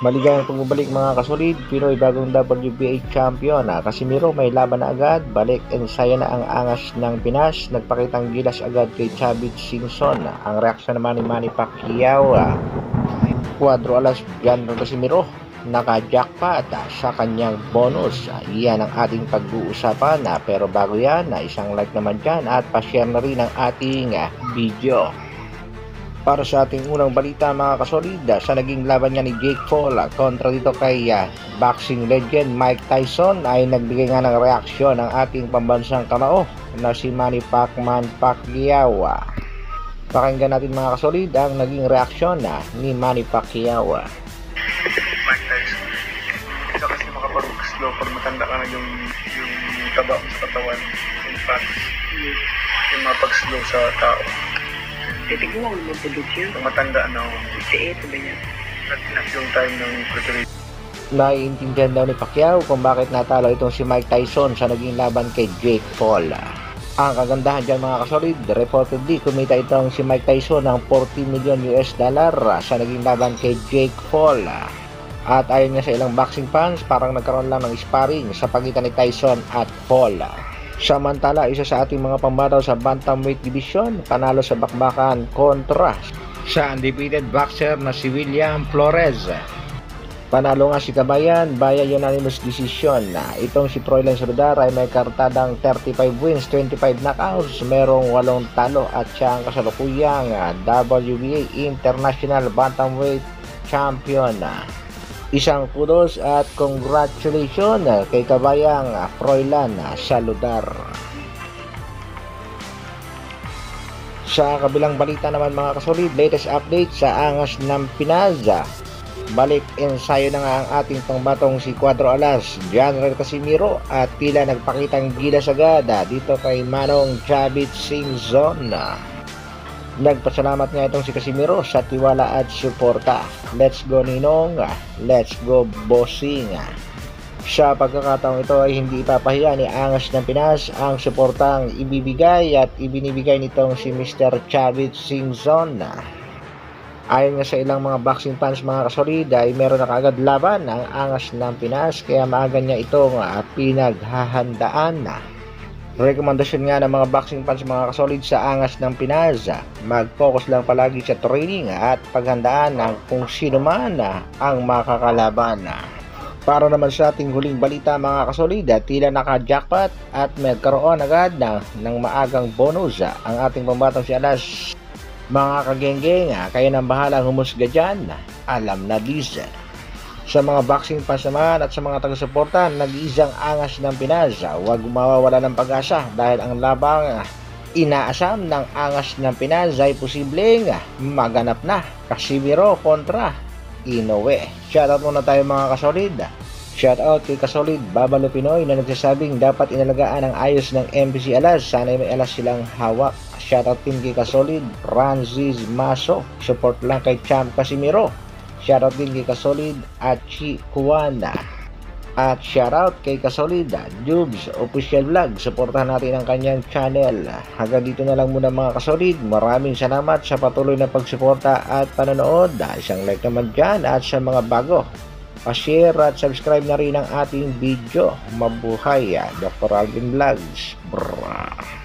Maligayang pagbabalik mga kasolid, Pinoy bagong WBA champion na Casimiro may laban na agad, balik ensaya na ang angas ng Pinas, nagpakitang gilas agad kay Chavit Singson. Ang reaksyon naman ni Manny Pacquiao, Cuadro alas Jan Casimiro, naka-jackpot sa kanyang bonus. Iyan ang ating pag-uusapan, pero bago yan, isang like naman dyan at pa-share na rin ang ating video. Para sa ating unang balita mga kasolid, sa naging laban niya ni Jake Paul kontra dito kay boxing legend Mike Tyson, ay nagbigay nga ng reaksyon ang ating pambansang kamao na si Manny Pacquiao. Pakinggan natin mga kasolid ang naging reaksyon ni Manny Pacquiao. Mike Tyson, isa kasi makapag-slow pag matanda ka na yung taba sa katawan, yung fats, yung mapag-slow sa tao. Titignan mo naman production. Pag matanda na ako, 68 ba yan? at yung time ng preparation. Naiintindihan daw ni Pacquiao kung bakit natalo itong si Mike Tyson sa naging laban kay Jake Paul. Ang kagandahan dyan mga kasolid, reportedly kumita itong si Mike Tyson ng $40 million sa naging laban kay Jake Paul. At ayon nga sa ilang boxing fans, parang nagkaroon lang ng sparring sa pagitan ni Tyson at Paul. Samantala, isa sa ating mga pambataw sa bantamweight division, panalo sa bakbakan kontra sa undefeated boxer na si William Flores. Panalo nga si Kabayan via unanimous decision. Itong si Froilan Saludar ay may kartadang 35 wins, 25 knockouts, merong 8 talo at siya ang kasalukuyang WBA International Bantamweight Champion. Isang kudos at congratulations kay Kabayang Froilan Saludar. Sa kabilang balita naman mga kasolid, latest update sa angas ng Pinas. Balik ensayo na nga ang ating pangbatong si Cuadro alas Jan Casimiro at tila nagpakitang gilas agad dito kay Manong Chavit Singson. Nagpasalamat nga itong si Casimiro sa tiwala at suporta. Let's go Ninong, let's go Bossing. Sa pagkakataong ito ay hindi ipapahiya ni angas ng Pinas ang suportang ibibigay at ibinibigay nitong si Mr. Chavit Singson. Ayon nga sa ilang mga boxing fans mga kasolid ay meron na kaagad laban ang angas ng Pinas kaya maaga niya itong pinaghahandaan. Rekomendasyon nga ng mga boxing fans mga kasolid sa angas ng Pinas, mag-focus lang palagi sa training at paghandaan ng kung sino man ang makakalaban. Para naman sa ating huling balita mga kasolid, tila naka-jackpot at magkaroon agad ng maagang bonus ang ating pambatang si Alas. Mga kagenggeng, kayo nang bahalang humusga dyan, alam na Lisa. Sa mga boxing fans naman at sa mga taga-suporta, nag-iisang angas ng Pinas, huwag mawawala ng pag-asa dahil ang labang inaasam ng angas ng Pinas ay posibleng maganap na. Casimiro kontra Inoue. Shoutout muna tayo mga kasolid. Shoutout kay Kasolid Babalo Pinoy na nagsasabing dapat inalagaan ang ayos ng MPC Alas, sana'y may alas silang hawak. Shoutout din kay Kasolid Francis Maso, support lang kay Champ Casimiro. Shoutout din kay Kasolid Achi Kuwana. At shoutout kay Kasolid Jubes Official Vlog. Suportahan natin ang kanyang channel. Hanggang dito na lang muna mga kasolid. Maraming salamat sa patuloy na pagsuporta at panonood. Isang like naman dyan at sa mga bago, pa-share at subscribe na rin ang ating video. Mabuhay, Dr. Alvin Vlogs. Brrr.